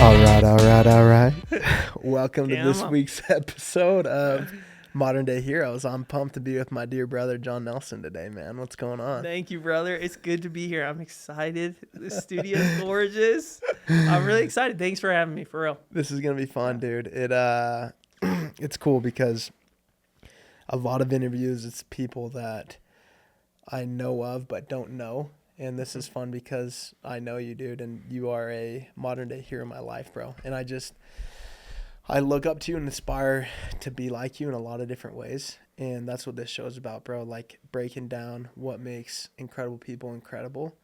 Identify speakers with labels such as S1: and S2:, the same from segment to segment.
S1: All right. Welcome to this week's episode of Modern Day Heroes. I'm pumped to be with my dear brother, John Nelson, today, man. What's going on?
S2: Thank you, brother. It's good to be here. I'm excited. The studio's gorgeous. I'm really excited. Thanks for having me, for real.
S1: This is going to be fun, dude. It's cool because a lot of interviews, it's people that I know of but don't know. And this is fun because I know you, dude, and you are a modern day hero in my life, bro. And I look up to you and aspire to be like you in a lot of different ways. And that's what this show is about, bro. Like breaking down what makes incredible people incredible,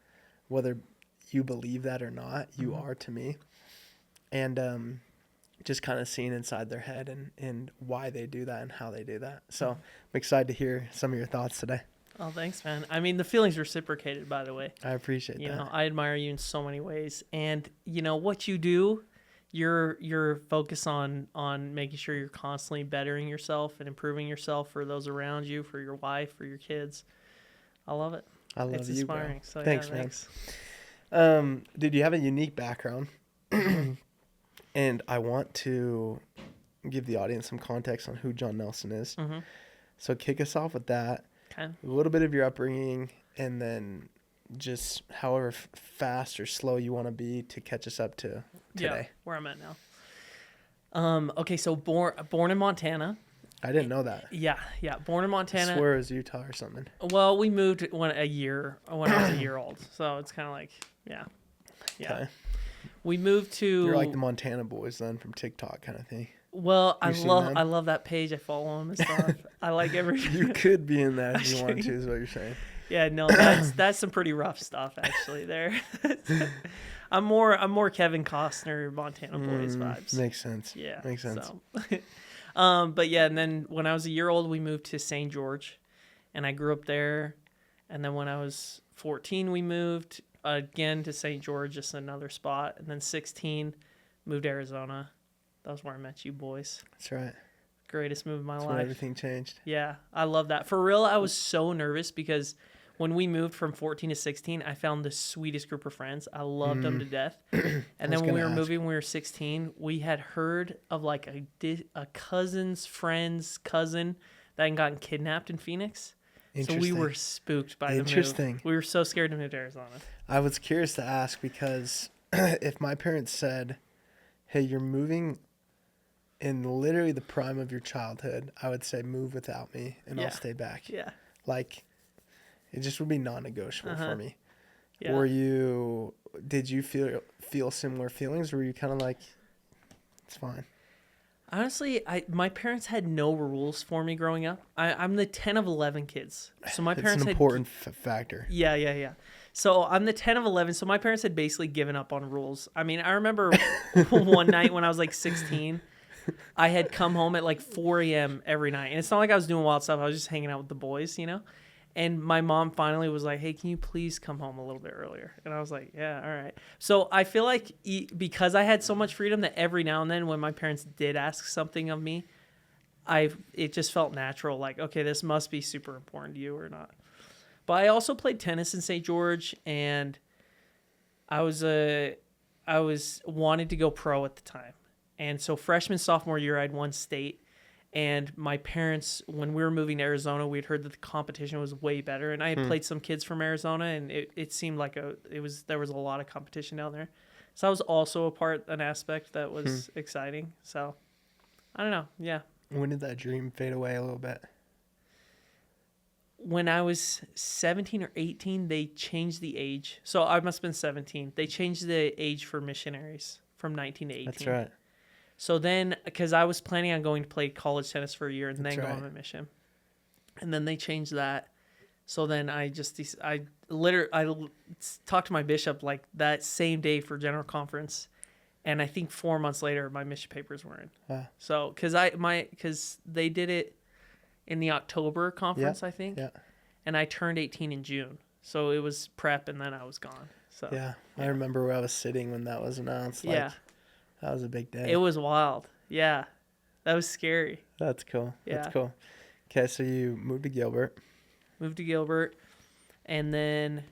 S1: whether you believe that or not, you are to me. And just kind of seeing inside their head and why they do that and how they do that. So I'm excited to hear some of your thoughts today.
S2: Oh, thanks, man. I mean, the feeling's reciprocated, by the way.
S1: I appreciate that.
S2: You know, I admire you in so many ways. And, you know, what you do, your focus on making sure you're constantly bettering yourself and improving yourself for those around you, for your wife, for your kids. I love it.
S1: I love
S2: it's
S1: you,
S2: inspiring.
S1: bro.
S2: So,
S1: Thanks,
S2: yeah,
S1: man.
S2: Thanks.
S1: Dude, you have a unique background. And I want to give the audience some context on who John Nelson is.
S2: Mm-hmm.
S1: So kick us off with that.
S2: Okay.
S1: A little bit of your upbringing, and then just however fast or slow you want to be to catch us up to today.
S2: Yeah, where I'm at now. Okay, so born in Montana.
S1: I didn't know that.
S2: Yeah, born in Montana.
S1: I swear it was Utah or something.
S2: Well, we moved when I was a year old, so it's kind of like, yeah.
S1: Okay.
S2: We moved to.
S1: You're like the Montana boys then from TikTok kind of thing.
S2: Well, I love that page. I follow them and stuff. I like every.
S1: You could be in that if you want to, is what you're saying.
S2: Yeah, no, that's some pretty rough stuff actually. There, I'm more Kevin Costner, Montana Boys vibes.
S1: Makes sense.
S2: Yeah,
S1: makes sense.
S2: So, but yeah, and then when I was a year old, we moved to St. George, and I grew up there. And then when I was 14, we moved again to St. George, just another spot. And then 16, moved to Arizona. That was where I met you boys.
S1: That's right.
S2: Greatest move of my
S1: That's
S2: life.
S1: when everything changed.
S2: Yeah, I love that. For real, I was so nervous because when we moved from 14 to 16, I found the sweetest group of friends. I loved them to death. And then when we were moving, when we were 16, we had heard of like a cousin's friend's cousin that had gotten kidnapped in Phoenix. So we were spooked by the move. We were so scared to move to Arizona.
S1: I was curious to ask because if my parents said, hey, you're moving in literally the prime of your childhood, I would say move without me and I'll stay back.
S2: Yeah.
S1: Like, it just would be non-negotiable for me.
S2: Yeah.
S1: Did you feel similar feelings or were you kind of like, it's fine?
S2: Honestly, my parents had no rules for me growing up. I'm the 10 of 11 kids. So my parents
S1: had... It's an important factor.
S2: Yeah. So I'm the 10 of 11. So my parents had basically given up on rules. I mean, I remember one night when I was like 16, I had come home at like 4 a.m. every night. And it's not like I was doing wild stuff. I was just hanging out with the boys, you know? And my mom finally was like, hey, can you please come home a little bit earlier? And I was like, yeah, all right. So I feel like because I had so much freedom that every now and then when my parents did ask something of me, it just felt natural. Like, okay, this must be super important to you or not. But I also played tennis in St. George, and I was wanted to go pro at the time. And so freshman, sophomore year, I'd won state. And my parents, when we were moving to Arizona, we'd heard that the competition was way better. And I had played some kids from Arizona, and it seemed like there was a lot of competition down there. So that was also an aspect that was exciting. So I don't know. Yeah.
S1: When did that dream fade away a little bit?
S2: When I was 17 or 18, they changed the age. So I must have been 17. They changed the age for missionaries from 19 to 18.
S1: That's right.
S2: So then, because I was planning on going to play college tennis for a year and then go on a mission. And then they changed that. So then I talked to my bishop like that same day for general conference. And I think 4 months later, my mission papers were in.
S1: Wow.
S2: So, because they did it in the October conference, I think.
S1: Yeah.
S2: And I turned 18 in June. So it was prep and then I was gone. So
S1: yeah. I remember where I was sitting when that was announced. Like, that was a big day.
S2: It was wild. Yeah. That was scary.
S1: That's cool.
S2: Yeah.
S1: That's cool. Okay, so you moved to Gilbert. And then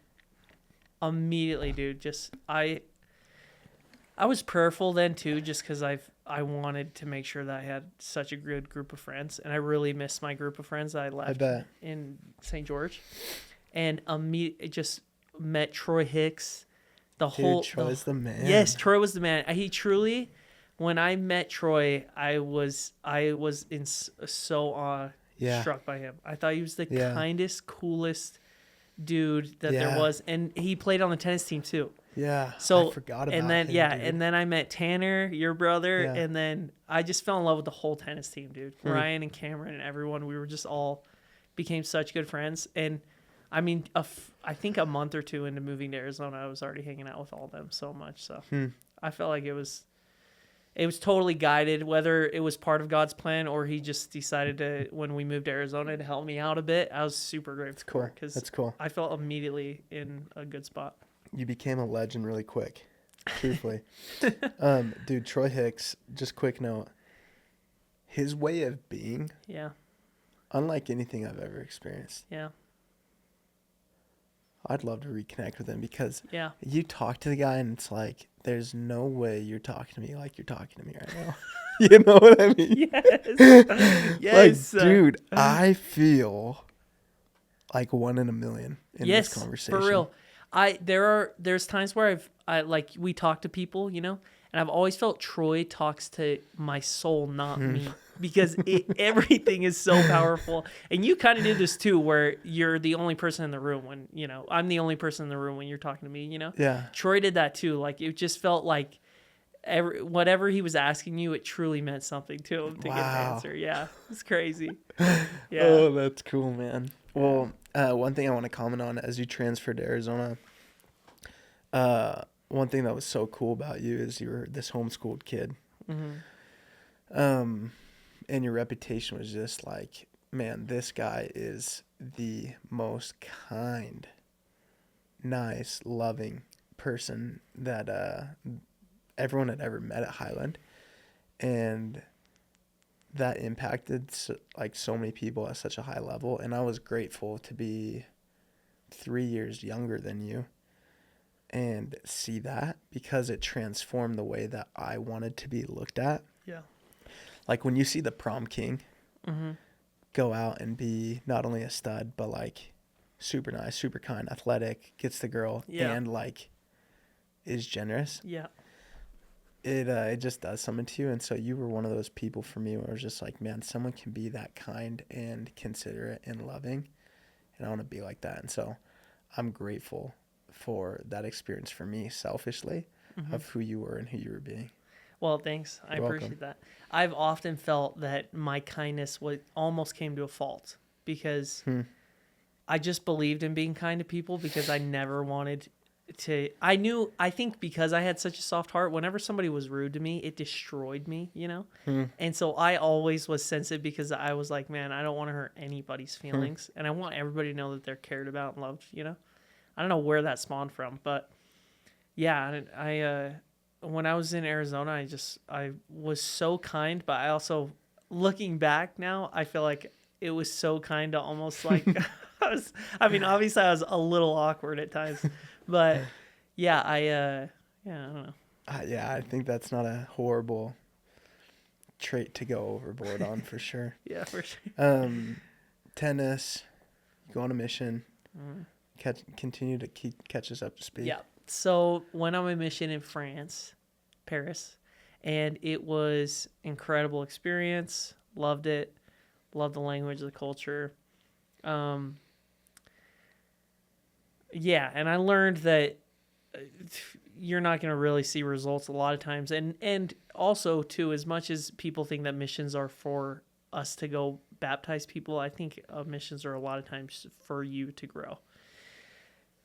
S1: immediately, dude, I
S2: I was prayerful then too, just because I wanted to make sure that I had such a good group of friends, and I really missed my group of friends that I left
S1: bet.
S2: in St. George, and just met Troy Hicks.
S1: Dude, Troy's the man.
S2: Yes, Troy was the man. He truly, when I met Troy, I was so
S1: Yeah.
S2: struck by him. I thought he was the
S1: Yeah.
S2: kindest, coolest dude that
S1: Yeah.
S2: there was, and he played on the tennis team too.
S1: Yeah.
S2: So
S1: I forgot about
S2: and then
S1: him,
S2: yeah,
S1: dude.
S2: and then I met Tanner, your brother,
S1: Yeah.
S2: and then I just fell in love with the whole tennis team, dude.
S1: Hmm.
S2: Ryan and Cameron and everyone. We were just all became such good friends, and I mean, I think a month or two into moving to Arizona, I was already hanging out with all of them so much. So I felt like it was totally guided, whether it was part of God's plan or he just decided to, when we moved to Arizona, to help me out a bit. I was super grateful
S1: cool.
S2: because
S1: That's cool.
S2: I felt immediately in a good spot.
S1: You became a legend really quick. Truthfully. Dude, Troy Hicks, just quick note. His way of being,
S2: Yeah,
S1: unlike anything I've ever experienced.
S2: yeah,
S1: I'd love to reconnect with him because
S2: yeah.
S1: you talk to the guy and it's like, there's no way you're talking to me like you're talking to me right now. You know what I mean?
S2: Yes, yes,
S1: Like, dude, I feel like one in a million in
S2: yes,
S1: this conversation.
S2: for real. There's times where I like we talk to people, you know, and I've always felt Troy talks to my soul, not me, because everything is so powerful. And you kind of did this too, where you're the only person in the room when, you know, I'm the only person in the room when you're talking to me, you know.
S1: Yeah.
S2: Troy did that too. Like it just felt like whatever he was asking you, it truly meant something to him to get an
S1: Wow.
S2: answer. Yeah, it's crazy. Yeah.
S1: Oh, that's cool, man. Well, one thing I want to comment on as you transferred to Arizona, one thing that was so cool about you is you were this homeschooled kid.
S2: Mm-hmm.
S1: And your reputation was just like, man, this guy is the most kind, nice, loving person that everyone had ever met at Highland. And that impacted so many people at such a high level. And I was grateful to be 3 years younger than you and see that, because it transformed the way that I wanted to be looked at.
S2: Yeah.
S1: Like when you see the prom king
S2: Mm-hmm.
S1: go out and be not only a stud, but like super nice, super kind, athletic, gets the girl,
S2: Yeah.
S1: and like is generous,
S2: Yeah.
S1: it just does something to you. And so you were one of those people for me where I was just like, man, someone can be that kind and considerate and loving, and I want to be like that. And so I'm grateful for that experience for me selfishly, of who you were and who you were being.
S2: Well, thanks. I
S1: You're
S2: appreciate
S1: welcome.
S2: that. I've often felt that my kindness almost came to a fault because I just believed in being kind to people because I never wanted to. I think because I had such a soft heart, whenever somebody was rude to me, it destroyed me, you know? And so I always was sensitive because I was like, man, I don't want to hurt anybody's feelings. And I want everybody to know that they're cared about and loved, you know? I don't know where that spawned from, but yeah, I when I was in Arizona, I was so kind, but I also, looking back now, I feel like it was so kind to almost like obviously I was a little awkward at times, but yeah, I don't know.
S1: Yeah, I think that's not a horrible trait to go overboard on for sure.
S2: Yeah, for sure.
S1: Tennis, go on a mission, continue to catch us up to speed.
S2: Yeah. So went on my mission in France, Paris, and it was incredible experience. Loved it. Loved the language, the culture. Yeah, and I learned that you're not going to really see results a lot of times. And also, too, as much as people think that missions are for us to go baptize people, I think missions are a lot of times for you to grow.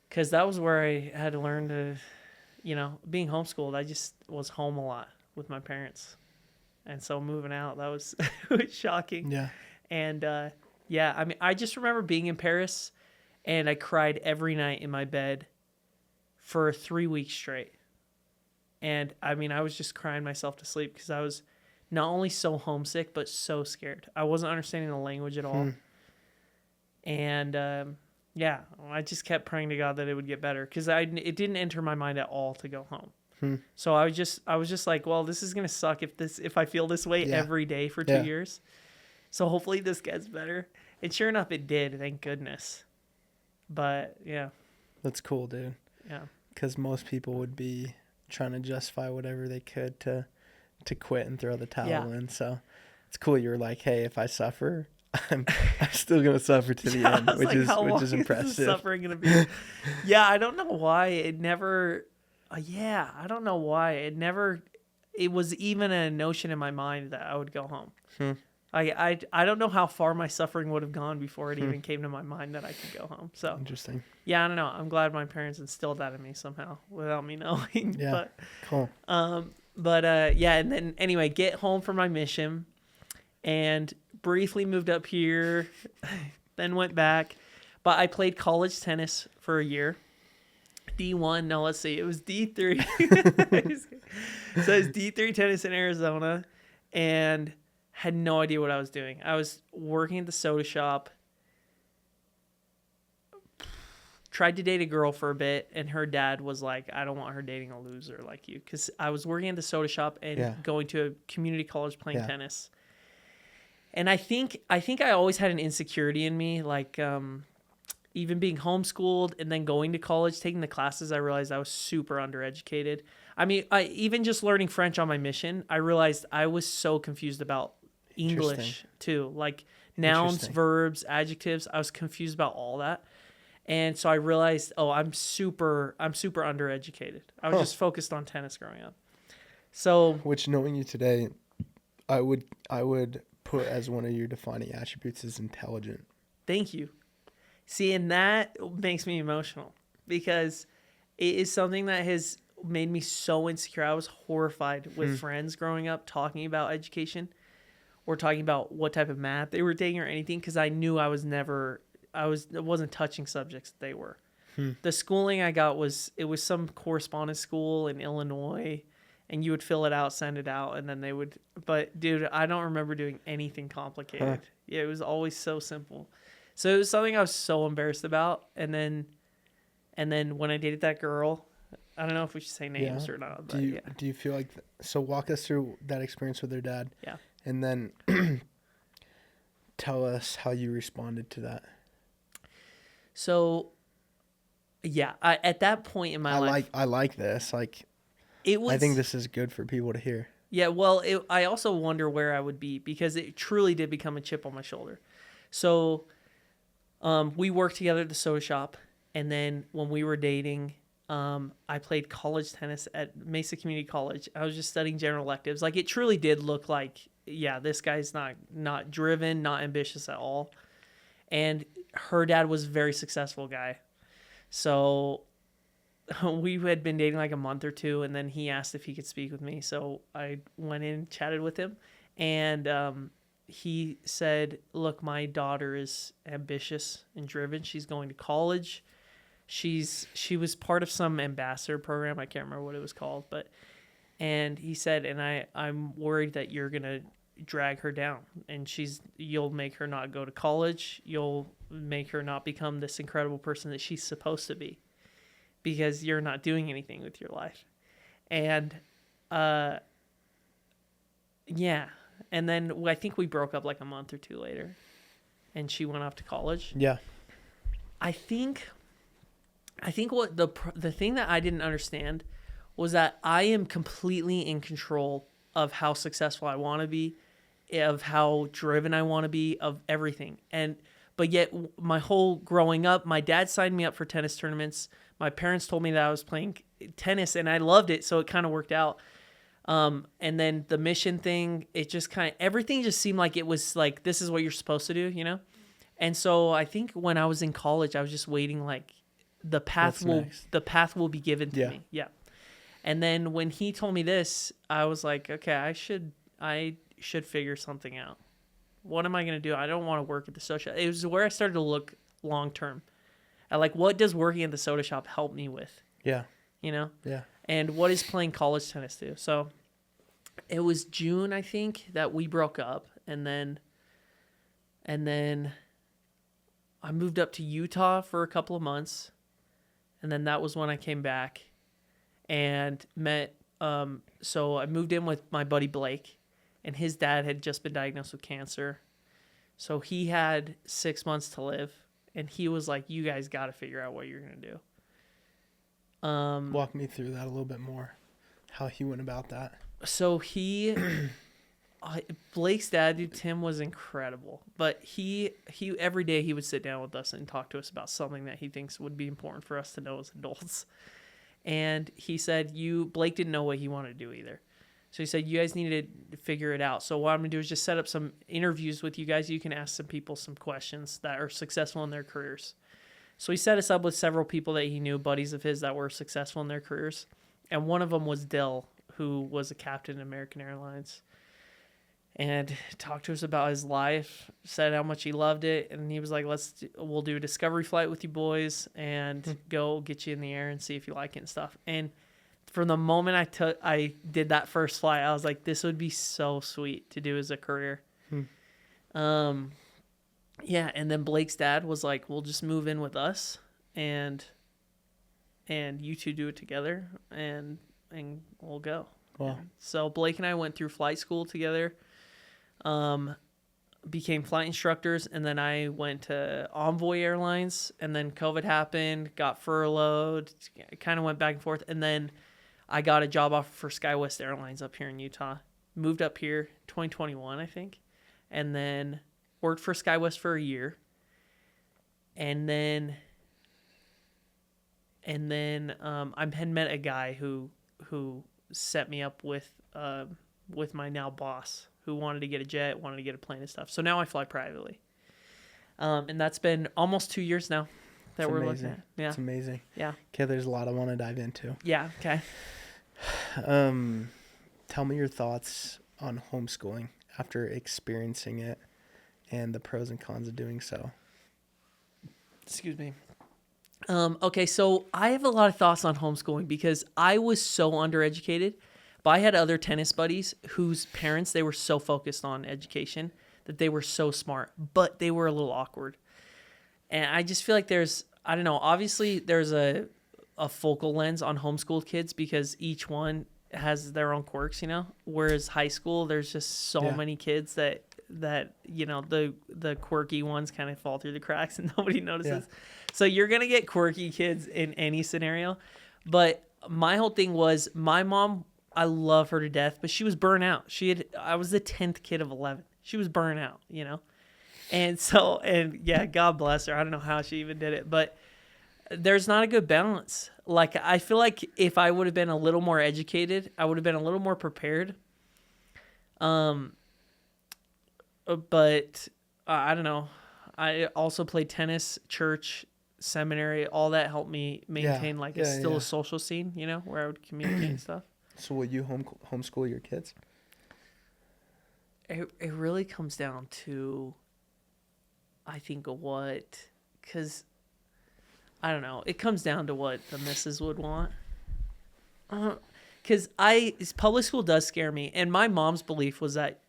S2: Because that was where I had to learn to, being homeschooled, I just was home a lot with my parents. And so moving out, that was, it was shocking.
S1: Yeah.
S2: And I just remember being in Paris and I cried every night in my bed for 3 weeks straight. And I was just crying myself to sleep because I was not only so homesick, but so scared. I wasn't understanding the language at all. And I just kept praying to God that it would get better because it didn't enter my mind at all to go home. So I was just like, well, this is gonna suck if I feel this way
S1: Yeah.
S2: every day for 2
S1: Yeah.
S2: years. So hopefully this gets better. And sure enough, it did. Thank goodness. But yeah,
S1: That's cool, dude.
S2: yeah,
S1: Because most people would be trying to justify whatever they could to quit and throw the towel
S2: Yeah.
S1: in. So it's cool. You're like, hey, if I suffer, I'm still gonna suffer to the end,
S2: I was like, how long
S1: which is
S2: is this
S1: impressive.
S2: suffering gonna be? Yeah, I don't know why it never. Yeah, I don't know why it never. It was even a notion in my mind that I would go home. I don't know how far my suffering would have gone before it even came to my mind that I could go home. So
S1: Interesting.
S2: yeah, I don't know. I'm glad my parents instilled that in me somehow without me knowing.
S1: Yeah. Cool.
S2: But yeah, and then anyway, get home from my mission and briefly moved up here, then went back. But I played college tennis for a year. D1, no, let's see. It was D3. So it was D3 tennis in Arizona and had no idea what I was doing. I was working at the soda shop. Tried to date a girl for a bit, and her dad was like, I don't want her dating a loser like you. Because I was working at the soda shop and going to a community college playing tennis. And I think I always had an insecurity in me, like even being homeschooled and then going to college, taking the classes, I realized I was super undereducated. I mean, even just learning French on my mission, I realized I was so confused about English too, like nouns, verbs, adjectives. I was confused about all that. And so I realized, oh, I'm super undereducated. I was just focused on tennis growing up. So,
S1: which, knowing you today, I would put as one of your defining attributes is intelligent.
S2: Thank you. See, and that makes me emotional because it is something that has made me so insecure. I was horrified with friends growing up talking about education or talking about what type of math they were taking or anything because I knew I wasn't touching subjects that they were. The schooling I got was some correspondence school in Illinois, and you would fill it out, send it out, and then they would. But dude, I don't remember doing anything complicated. Yeah, it was always so simple. So it was something I was so embarrassed about. And then when I dated that girl, I don't know if we should say names or not. But
S1: do you feel like so? Walk us through that experience with her dad.
S2: Yeah.
S1: And then tell us how you responded to that.
S2: So, yeah, at that point in my life,
S1: I like this. Like,
S2: it was.
S1: I think this is good for people to hear.
S2: Yeah, well, I also wonder where I would be because it truly did become a chip on my shoulder. So, we worked together at the soda shop, and then when we were dating, I played college tennis at Mesa Community College. I was just studying general electives. Like, it truly did look like, yeah, this guy's not driven, not ambitious at all. And her dad was a very successful guy. So we had been dating like a month or two, and then he asked if he could speak with me. So I went in, chatted with him, and he said, look, my daughter is ambitious and driven. She's going to college. She was part of some ambassador program. I can't remember what it was called, and he said, and I'm worried that you're going to drag her down, and you'll make her not go to college. You'll make her not become this incredible person that she's supposed to be because you're not doing anything with your life. And, yeah. And then I think we broke up like a month or two later, and she went off to college.
S1: Yeah.
S2: I think what the thing that I didn't understand was that I am completely in control of how successful I want to be, of how driven I want to be, of everything. But yet my whole growing up, my dad signed me up for tennis tournaments. My parents told me that I was playing tennis and I loved it. So it kind of worked out. And then the mission thing, it just everything just seemed like it was like, this is what you're supposed to do, you know? And so I think when I was in college, I was just waiting, like the path will be given to me. Yeah. And then when he told me this, I was like, okay, I should figure something out. What am I going to do? I don't want to work at the soda shop. It was where I started to look long term at like, what does working at the soda shop help me with?
S1: Yeah.
S2: You know?
S1: Yeah.
S2: And what is playing college tennis do? So it was June, I think, that we broke up. And then I moved up to Utah for a couple of months. And then that was when I came back. and met. So I moved in with my buddy Blake, and his dad had just been diagnosed with cancer. So he had 6 months to live, and he was like, "You guys got to figure out what you're gonna do."
S1: Walk me through that a little bit more. How he went about that.
S2: So Blake's dad, dude, Tim, was incredible. But he every day he would sit down with us and talk to us about something that he thinks would be important for us to know as adults. And he said, Blake didn't know what he wanted to do either. So he said, you guys need to figure it out. So what I'm going to do is just set up some interviews with you guys. You can ask some people some questions that are successful in their careers. So he set us up with several people that he knew, buddies of his that were successful in their careers. And one of them was Dill, who was a captain in American Airlines. And talked to us about his life, said how much he loved it. And he was like, we'll do a discovery flight with you boys and go get you in the air and see if you like it and stuff. And from the moment I did that first flight, I was like, this would be so sweet to do as a career. Yeah. And then Blake's dad was like, we'll just move in with us and you two do it together and we'll go.
S1: Wow.
S2: So Blake and I went through flight school together. Became flight instructors, and then I went to Envoy Airlines, and then COVID happened, got furloughed, kind of went back and forth, and then I got a job offer for SkyWest Airlines up here in Utah. Moved up here 2021, I think, and then worked for SkyWest for a year, and then I had met a guy who set me up with my now boss, who wanted to get a jet, wanted to get a plane and stuff. So now I fly privately. And that's been almost 2 years now that we're looking at. Yeah.
S1: It's amazing.
S2: Yeah.
S1: Okay, there's a lot I want to dive into.
S2: Yeah, okay.
S1: Tell me your thoughts on homeschooling after experiencing it and the pros and cons of doing so.
S2: Excuse me. Okay, so I have a lot of thoughts on homeschooling because I was so undereducated. But I had other tennis buddies whose parents, they were so focused on education that they were so smart, but they were a little awkward. And I just feel like I don't know, obviously there's a focal lens on homeschooled kids because each one has their own quirks, whereas high school, there's just so many kids that the quirky ones kind of fall through the cracks and nobody notices. Yeah. So you're going to get quirky kids in any scenario. But my whole thing was my mom, I love her to death, but she was burnt out. I was the 10th kid of 11. She was burnt out, And yeah, God bless her. I don't know how she even did it, but there's not a good balance. Like, I feel like if I would have been a little more educated, I would have been a little more prepared. But I don't know. I also played tennis, church, seminary. All that helped me maintain a social scene, where I would communicate and stuff.
S1: So will you homeschool your kids?
S2: It really comes down to, I think, because I don't know. It comes down to what the missus would want. Because public school does scare me. And my mom's belief was that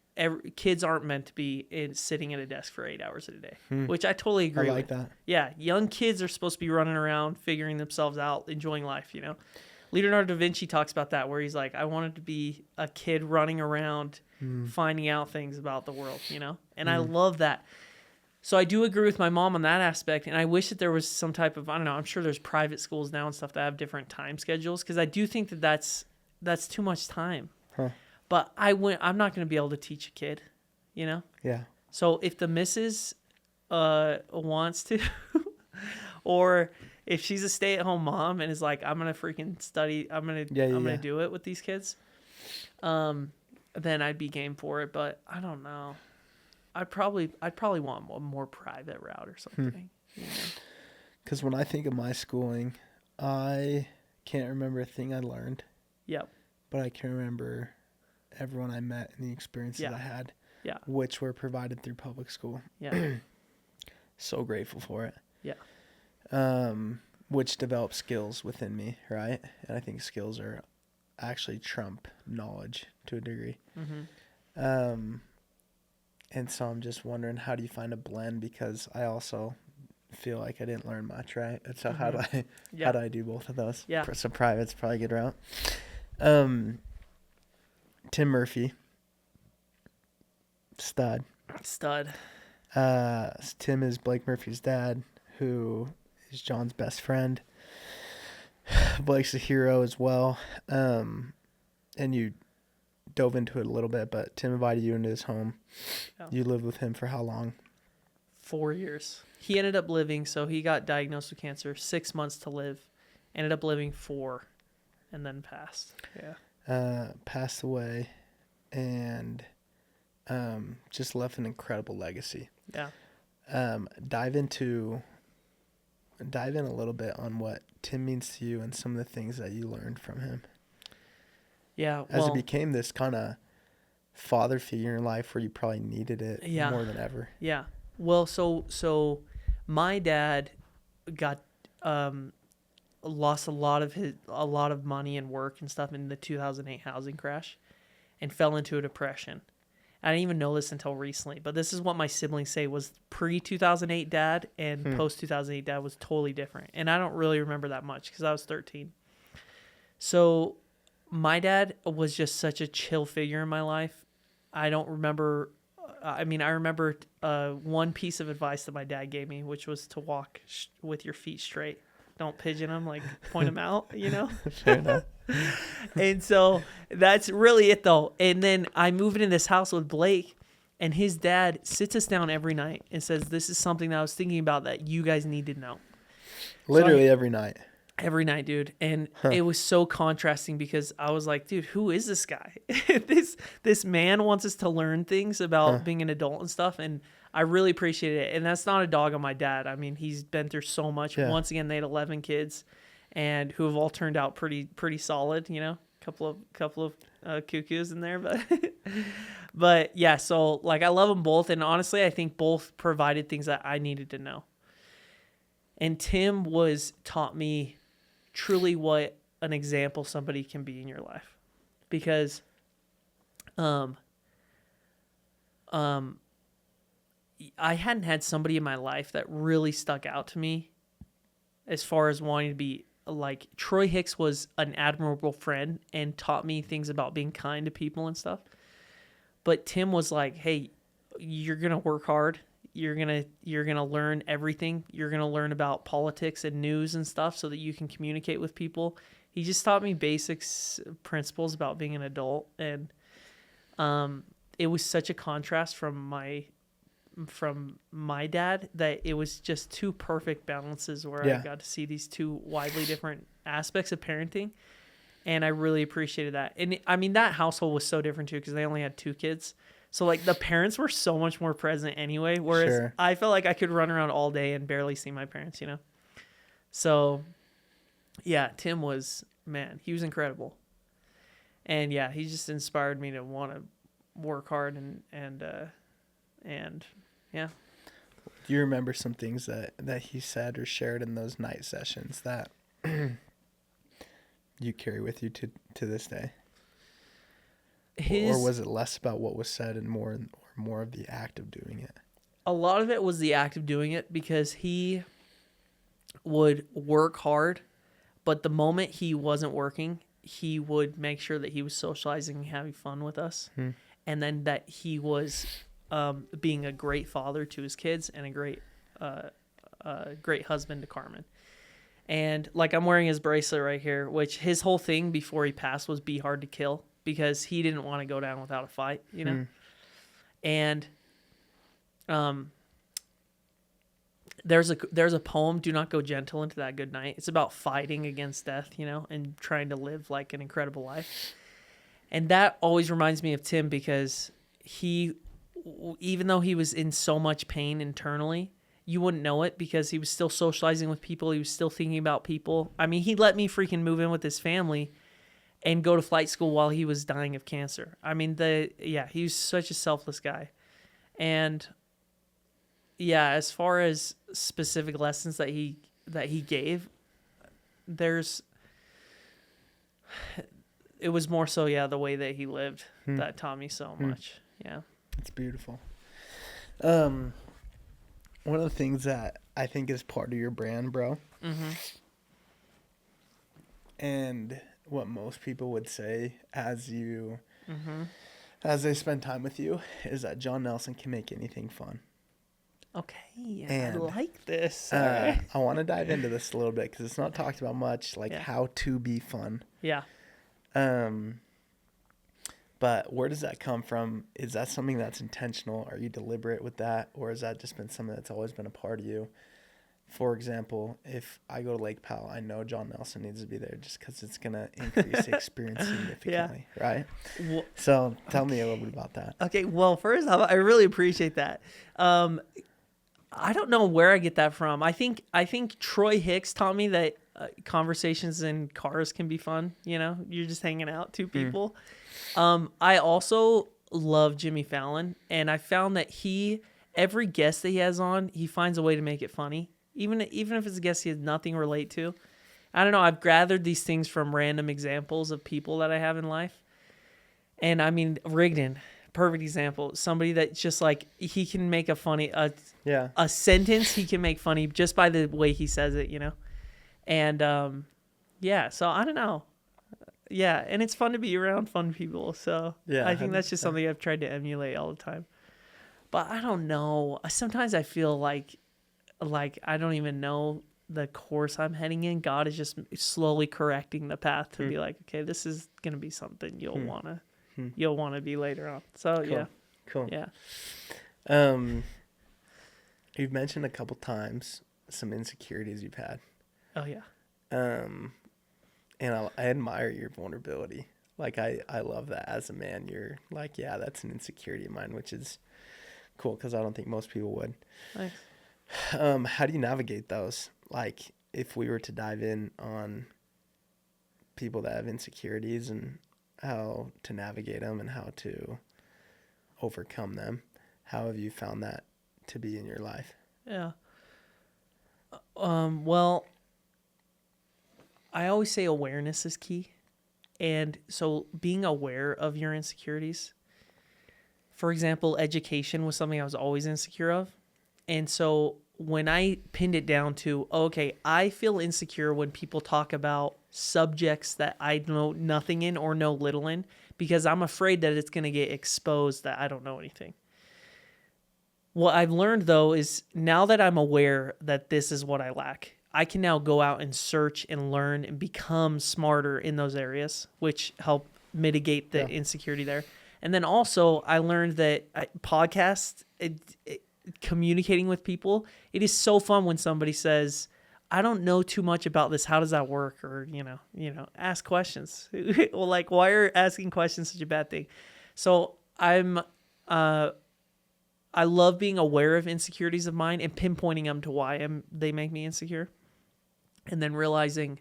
S2: kids aren't meant to be sitting at a desk for 8 hours a day, which I totally agree with. I like that. Yeah, young kids are supposed to be running around, figuring themselves out, enjoying life, Leonardo da Vinci talks about that, where he's like, I wanted to be a kid running around, finding out things about the world, And I love that. So I do agree with my mom on that aspect, and I wish that there was some type of, I don't know, I'm sure there's private schools now and stuff that have different time schedules, because I do think that that's too much time.
S1: Huh.
S2: But I'm not going to be able to teach a kid, Yeah. So if the missus wants to, or if she's a stay-at-home mom and is like, I'm gonna freaking study, I'm gonna do it with these kids, then I'd be game for it. But I don't know. I'd probably want a more private route or something.
S1: Because when I think of my schooling, I can't remember a thing I learned.
S2: Yep.
S1: But I can remember everyone I met and the experiences I had.
S2: Yeah.
S1: Which were provided through public school.
S2: Yeah.
S1: So grateful for it.
S2: Yeah.
S1: Which developed skills within me, right? And I think skills are actually trump knowledge to a degree.
S2: Mm-hmm.
S1: And so I'm just wondering, how do you find a blend? Because I also feel like I didn't learn much, right? And so how do I
S2: Yeah.
S1: how do I do both of those?
S2: Yeah.
S1: So private's probably a good route. Tim Murphy, stud.
S2: Stud.
S1: Tim is Blake Murphy's dad, who is John's best friend. Blake's a hero as well. And you dove into it a little bit, but Tim invited you into his home.
S2: Yeah.
S1: You lived with him for how long?
S2: 4 years. He ended up living, so he got diagnosed with cancer, 6 months to live. Ended up living 4 and then passed. Yeah.
S1: Passed away and just left an incredible legacy.
S2: Yeah.
S1: Dive in a little bit on what Tim means to you and some of the things that you learned from him.
S2: Yeah.
S1: As
S2: Well,
S1: it became this kind of father figure in life where you probably needed it
S2: Yeah.
S1: more than ever.
S2: yeah. Well, so my dad got lost a lot of money and work and stuff in the 2008 housing crash and fell into a depression. I didn't even know this until recently, but this is what my siblings say was pre-2008 dad and post-2008 dad was totally different. And I don't really remember that much because I was 13. So my dad was just such a chill figure in my life. I don't remember. I remember one piece of advice that my dad gave me, which was to walk with your feet straight. Don't pigeon them, like point them out, you know?
S1: Fair enough.
S2: And so that's really it, though. And then I moved into this house with Blake, and his dad sits us down every night and says, this is something that I was thinking about that you guys need to know.
S1: Literally every night.
S2: Every night, dude. And it was so contrasting because I was like, dude, who is this guy? This man wants us to learn things about being an adult and stuff. And I really appreciate it. And that's not a dog on my dad. I mean, he's been through so much.
S1: Yeah.
S2: Once again, they had 11 kids and who have all turned out pretty solid, you know, couple of cuckoos in there, but yeah, so like I love them both. And honestly, I think both provided things that I needed to know. And Tim taught me truly what an example somebody can be in your life, because I hadn't had somebody in my life that really stuck out to me as far as wanting to be like Troy Hicks was an admirable friend and taught me things about being kind to people and stuff. But Tim was like, hey, you're going to work hard. You're going to learn everything. You're going to learn about politics and news and stuff so that you can communicate with people. He just taught me basics, principles about being an adult. And it was such a contrast from my dad that it was just two perfect balances where I got to see these two widely different aspects of parenting. And I really appreciated that. And I mean, that household was so different too, because they only had 2 kids. So like the parents were so much more present anyway, whereas I felt like I could run around all day and barely see my parents, you know? So yeah, Tim was, man, he was incredible. And yeah, he just inspired me to want to work hard and yeah.
S1: Do you remember some things that he said or shared in those night sessions that you carry with you to this day? Or was it less about what was said and more of the act of doing it?
S2: A lot of it was the act of doing it, because he would work hard, but the moment he wasn't working, he would make sure that he was socializing and having fun with us. And then that he was being a great father to his kids and a great husband to Carmen. And like I'm wearing his bracelet right here, which his whole thing before he passed was be hard to kill, because he didn't want to go down without a fight, you know? And there's a poem, Do Not Go Gentle Into That Good Night. It's about fighting against death, you know, and trying to live like an incredible life. And that always reminds me of Tim, because he, even though he was in so much pain internally, you wouldn't know it because he was still socializing with people. He was still thinking about people. I mean, he let me freaking move in with his family and go to flight school while he was dying of cancer. I mean, he was such a selfless guy. And yeah, as far as specific lessons that he gave, it was more so, the way that he lived that taught me so much. Yeah.
S1: It's beautiful. One of the things that I think is part of your brand, bro.
S2: Mm-hmm.
S1: And what most people would say as
S2: Mm-hmm.
S1: they spend time with you is that John Nelson can make anything fun.
S2: Okay, I
S1: And,
S2: like this. All right.
S1: I want to dive into this a little bit because it's not talked about much, like
S2: Yeah.
S1: how to be fun.
S2: Yeah.
S1: But where does that come from? Is that something that's intentional? Are you deliberate with that? Or has that just been something that's always been a part of you? For example, if I go to Lake Powell, I know John Nelson needs to be there just because it's going to increase the experience significantly, right?
S2: Well,
S1: So tell me a little bit about that.
S2: okay. Well, first off, I really appreciate that. I don't know where I get that from. I think Troy Hicks taught me that conversations in cars can be fun. You know, you're just hanging out, two people. I also love Jimmy Fallon, and I found that every guest that he has on, he finds a way to make it funny, even if it's a guest he has nothing to relate to. I don't know. I've gathered these things from random examples of people that I have in life, and I mean Rigdon, perfect example. Somebody that just like he can make a sentence he can make funny just by the way he says it, you know, and yeah. So I don't know. Yeah, and it's fun to be around fun people. So
S1: Yeah,
S2: I think that's
S1: 100%.
S2: just something I've tried to emulate all the time. But I don't know. Sometimes I feel like I don't even know the course I'm heading in. God is just slowly correcting the path to be like, okay, this is gonna be something you'll wanna be later on. So
S1: Cool.
S2: yeah,
S1: Cool.
S2: yeah,
S1: You've mentioned a couple times some insecurities you've had.
S2: oh yeah,
S1: And I admire your vulnerability. Like, I love that as a man. You're like, yeah, that's an insecurity of mine, which is cool because I don't think most people would.
S2: thanks.
S1: How do you navigate those? Like, if we were to dive in on people that have insecurities and how to navigate them and how to overcome them, how have you found that to be in your life?
S2: Yeah. Well, I always say awareness is key. And so being aware of your insecurities. For example, education was something I was always insecure of. And so when I pinned it down to, okay, I feel insecure when people talk about subjects that I know nothing in or know little in because I'm afraid that it's going to get exposed that I don't know anything. What I've learned, though, is now that I'm aware that this is what I lack, I can now go out and search and learn and become smarter in those areas, which help mitigate the insecurity there. And then also, I learned that podcasts, communicating with people, it is so fun when somebody says, I don't know too much about this. How does that work? Or, you know, ask questions. Well, like, why are asking questions such a bad thing? So I love being aware of insecurities of mine and pinpointing them to why they make me insecure. And then realizing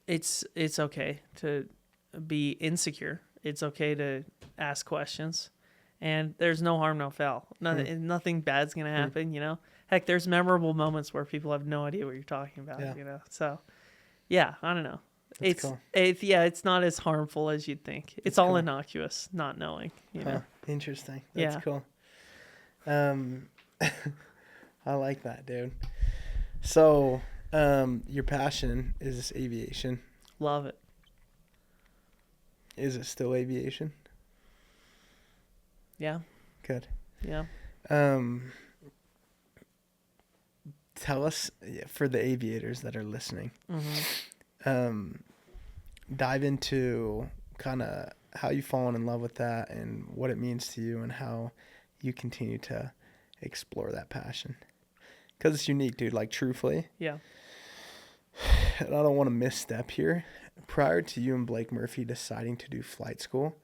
S2: it's okay to be insecure. It's okay to ask questions. And there's no harm, no foul. Nothing bad's going to happen, you know? Heck, there's memorable moments where people have no idea what you're talking about, you know? So, yeah, I don't know.
S1: That's cool.
S2: It's not as harmful as you'd think. It's all
S1: cool.
S2: innocuous, not knowing, you know?
S1: Interesting. That's
S2: Yeah.
S1: cool. I like that, dude. So, your passion is aviation.
S2: Love it.
S1: Is it still aviation?
S2: Yeah.
S1: Good.
S2: Yeah.
S1: Tell us, for the aviators that are listening, dive into kind of how you've fallen in love with that and what it means to you and how you continue to explore that passion. Because it's unique, dude. Like, truthfully,
S2: Yeah.
S1: and I don't want to misstep here. Prior to you and Blake Murphy deciding to do flight school,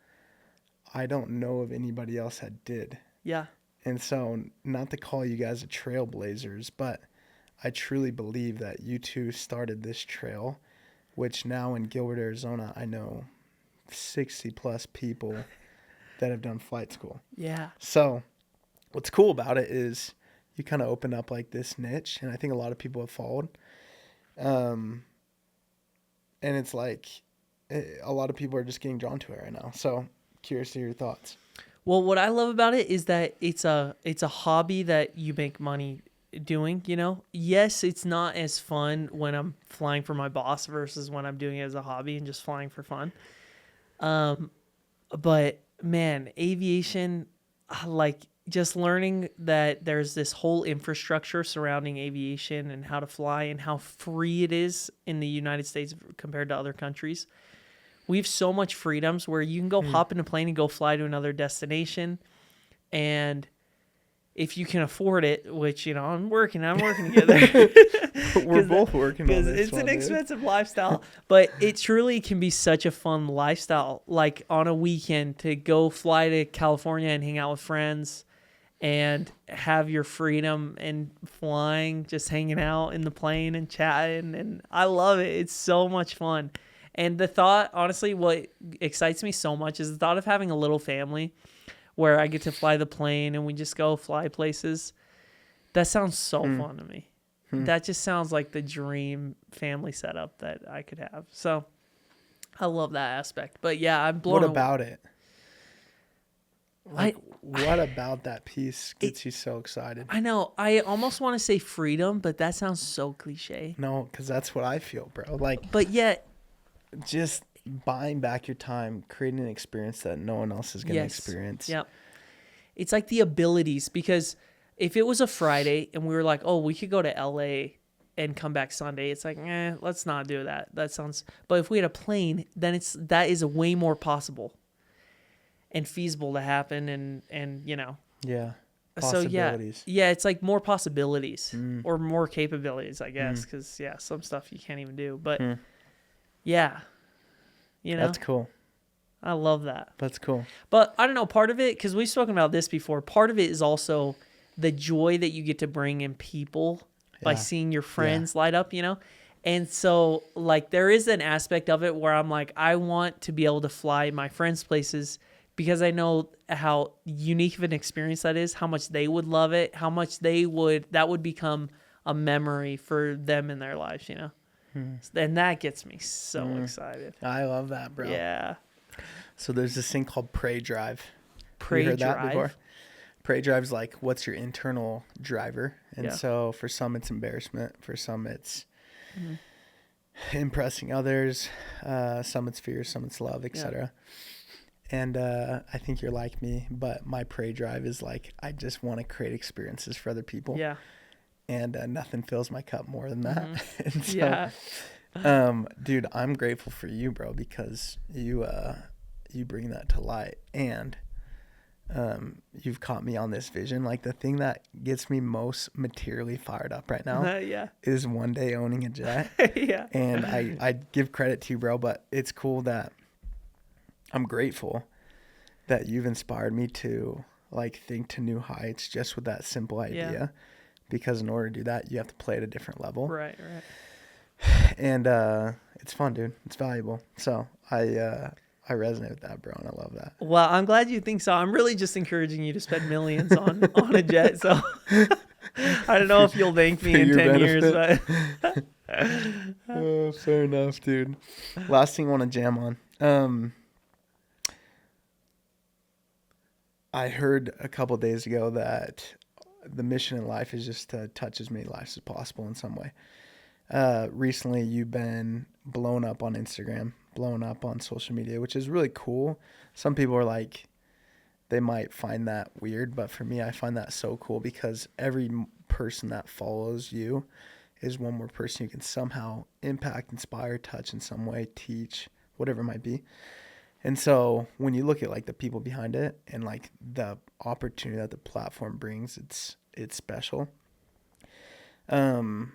S1: I don't know of anybody else that did.
S2: Yeah.
S1: And so, not to call you guys a trailblazers, but I truly believe that you two started this trail, which now in Gilbert, Arizona, I know 60 plus people that have done flight school.
S2: Yeah.
S1: So what's cool about it is you kind of open up like this niche, and I think a lot of people have followed. And it's like a lot of people are just getting drawn to it right now. So curious to hear your thoughts.
S2: Well, what I love about it is that it's a hobby that you make money doing, you know. Yes, it's not as fun when I'm flying for my boss versus when I'm doing it as a hobby and just flying for fun. But man, aviation, like just learning that there's this whole infrastructure surrounding aviation and how to fly and how free it is in the United States compared to other countries. We have so much freedoms where you can go hop in a plane and go fly to another destination. And if you can afford it, which, you know, I'm working to get there.
S1: We're both working on
S2: Because
S1: this
S2: it's
S1: one,
S2: an
S1: dude.
S2: expensive lifestyle, but it truly can be such a fun lifestyle. Like on a weekend to go fly to California and hang out with friends and have your freedom and flying, just hanging out in the plane and chatting. And I love it. It's so much fun. And the thought, honestly, what excites me so much is the thought of having a little family where I get to fly the plane and we just go fly places. That sounds so fun to me. That just sounds like the dream family setup that I could have. So I love that aspect. But yeah, I'm blown
S1: What
S2: away.
S1: about it? Like, what about that piece gets you so excited?
S2: I know. I almost want to say freedom, but that sounds so cliche.
S1: No, because that's what I feel, bro. Like,
S2: But yet,
S1: just buying back your time, creating an experience that no one else is going to
S2: yes.
S1: experience.
S2: Yep. It's like the abilities, because if it was a Friday and we were like, oh, we could go to LA and come back Sunday, it's like, let's not do that. That sounds, but if we had a plane, then that is way more possible and feasible to happen. And you know,
S1: Yeah.
S2: so
S1: Possibilities.
S2: yeah, it's like more possibilities or more capabilities, I guess. Cause yeah, some stuff you can't even do, but yeah, you know,
S1: That's cool.
S2: I love that.
S1: That's cool.
S2: But I don't know, part of it, because we've spoken about this before, part of it is also the joy that you get to bring in people by
S1: Yeah.
S2: seeing your friends light up, you know? And so, like, there is an aspect of it where I'm like, I want to be able to fly my friends' places because I know how unique of an experience that is, how much they would love it, how much that would become a memory for them in their lives, you know? And that gets me so excited.
S1: I love that, bro.
S2: Yeah.
S1: So there's this thing called Prey Drive.
S2: Prey
S1: you heard that
S2: Drive?
S1: before? Prey Drive's like, what's your internal driver? And
S2: Yeah.
S1: so for some it's embarrassment, for some it's impressing others, some it's fear, some it's love, etc. And I think you're like me, but my Prey Drive is like, I just want to create experiences for other people.
S2: Yeah.
S1: And nothing fills my cup more than that. And so,
S2: Yeah.
S1: dude, I'm grateful for you, bro, because you bring that to light, and you've caught me on this vision. Like, the thing that gets me most materially fired up right now
S2: Yeah.
S1: is one day owning a jet.
S2: Yeah.
S1: And I give credit to you, bro, but it's cool that I'm grateful that you've inspired me to like think to new heights just with that simple idea.
S2: Yeah.
S1: Because in order to do that, you have to play at a different level.
S2: Right.
S1: And it's fun, dude. It's valuable. So I resonate with that, bro, and I love that.
S2: Well, I'm glad you think so. I'm really just encouraging you to spend millions on a jet. So I don't know if you'll thank me
S1: For
S2: in
S1: your
S2: 10 years,
S1: benefit.
S2: but
S1: Oh, fair enough, dude. Last thing I want to jam on. I heard a couple days ago that the mission in life is just to touch as many lives as possible in some way. Recently, you've been blown up on Instagram, blown up on social media, which is really cool. Some people are like, they might find that weird, but for me, I find that so cool because every person that follows you is one more person you can somehow impact, inspire, touch in some way, teach, whatever it might be. And so when you look at like the people behind it and like the opportunity that the platform brings, it's special. And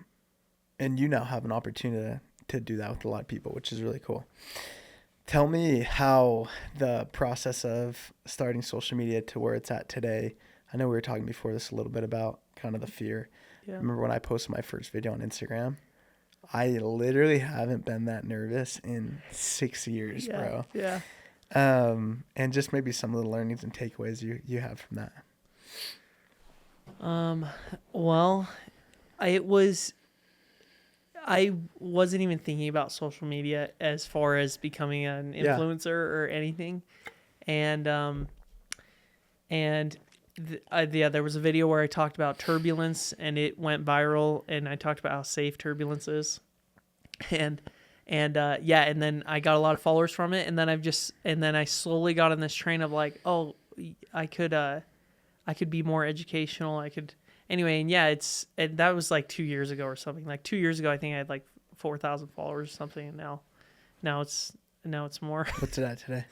S1: you now have an opportunity to do that with a lot of people, which is really cool. Tell me how the process of starting social media to where it's at today. I know we were talking before this a little bit about kind of the fear.
S2: yeah.
S1: Remember when I posted my first video on Instagram? I literally haven't been that nervous in 6 years,
S2: Yeah.
S1: bro.
S2: Yeah.
S1: And just maybe some of the learnings and takeaways you have from that.
S2: Well, I wasn't even thinking about social media as far as becoming an
S1: Yeah.
S2: influencer or anything. And yeah, there was a video where I talked about turbulence and it went viral, and I talked about how safe turbulence is, and yeah, and then I got a lot of followers from it, and then I slowly got on this train of like, oh, I could be more educational. Anyway, and yeah, and that was like 2 years ago or something. Like 2 years ago, I think I had like 4,000 followers or something, and now it's more.
S1: What's it at today?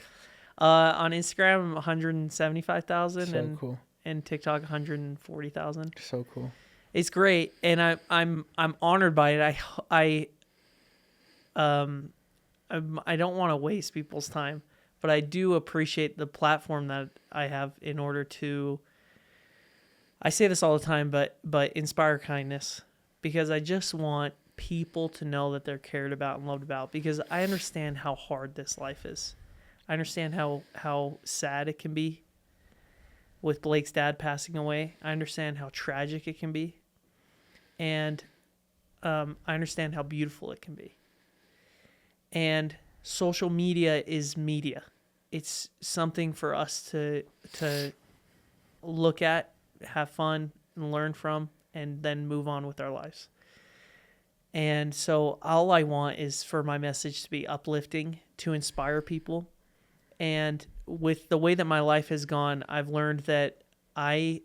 S2: On Instagram, 175,000,
S1: So
S2: and
S1: cool.
S2: and TikTok 140,000.
S1: So cool.
S2: It's great, and I'm honored by it. I don't want to waste people's time, but I do appreciate the platform that I have in order to. I say this all the time, but inspire kindness, because I just want people to know that they're cared about and loved about, because I understand how hard this life is. I understand how sad it can be with Blake's dad passing away. I understand how tragic it can be. And I understand how beautiful it can be. And social media is media. It's something for us to look at, have fun, and learn from, and then move on with our lives. And so all I want is for my message to be uplifting, to inspire people. And with the way that my life has gone, I've learned that I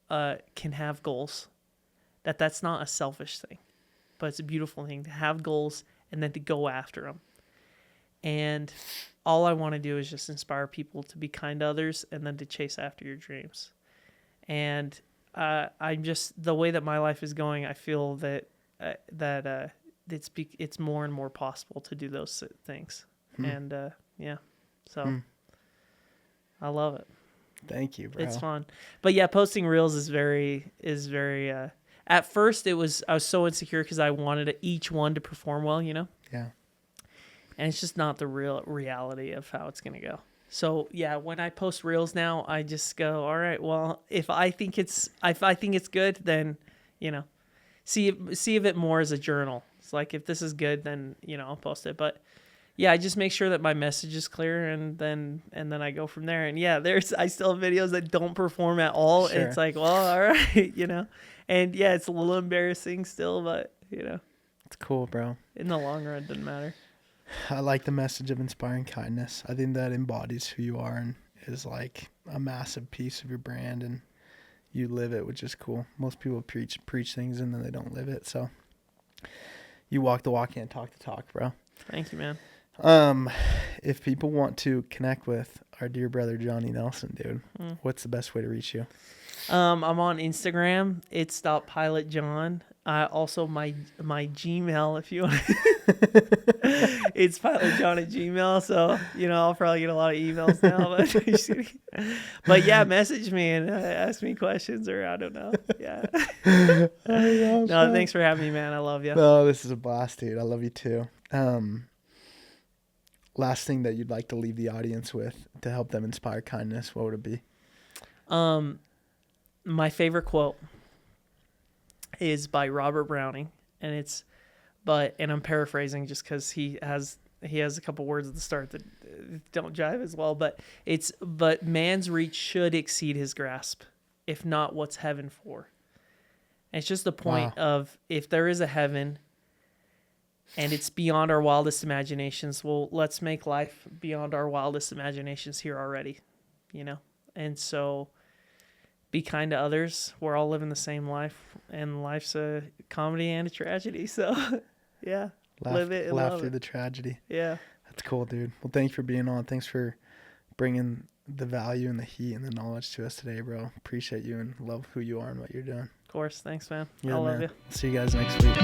S2: can have goals. That's not a selfish thing, but it's a beautiful thing to have goals and then to go after them. And all I want to do is just inspire people to be kind to others and then to chase after your dreams. And I'm just, the way that my life is going, I feel that it's more and more possible to do those things. And yeah, so I love it.
S1: Thank you, bro.
S2: It's fun. But yeah, posting reels is very at first I was so insecure because I wanted each one to perform well, you know?
S1: Yeah.
S2: And it's just not the real reality of how it's going to go. So yeah, when I post reels now, I just go, all right, well, if I think it's good, then, you know, see of it more as a journal. It's like, if this is good, then, you know, I'll post it. But yeah, I just make sure that my message is clear, and then I go from there. And yeah, I still have videos that don't perform at all.
S1: Sure.
S2: And it's like, well, all right, you know, and yeah, it's a little embarrassing still, but you know,
S1: It's cool, bro.
S2: in the long run, it doesn't matter.
S1: I like the message of inspiring kindness. I think that embodies who you are and is like a massive piece of your brand, and you live it, which is cool. Most people preach things and then they don't live it. So you walk the walk and talk the talk, bro.
S2: Thank you, man.
S1: If people want to connect with our dear brother Johnny Nelson, dude, what's the best way to reach you?
S2: I'm on Instagram. It's .pilotjohn. Also my Gmail, if you want. It's pilotjohn@gmail. So, you know, I'll probably get a lot of emails now, but yeah, message me and ask me questions, or I don't know. Yeah. No, thanks for having me, man. I love you.
S1: Oh, this is a blast, dude. I love you too. Last thing that you'd like to leave the audience with to help them inspire kindness, what would it be?
S2: My favorite quote is by Robert Browning, and I'm paraphrasing just because he has a couple words at the start that don't jive as well, but man's reach should exceed his grasp, if not what's heaven for. And it's just the point of, if there is a heaven and it's beyond our wildest imaginations, well, let's make life beyond our wildest imaginations here already, you know? And so be kind to others. We're all living the same life, and life's a comedy and a tragedy. So yeah, live it and
S1: laugh
S2: love
S1: through
S2: it.
S1: the tragedy.
S2: Yeah.
S1: That's cool, dude. Well, thanks for being on. Thanks for bringing the value and the heat and the knowledge to us today, bro. Appreciate you and love who you are and what you're doing.
S2: Of course. Thanks, man.
S1: Yeah,
S2: I love
S1: man.
S2: you.
S1: See you guys next week.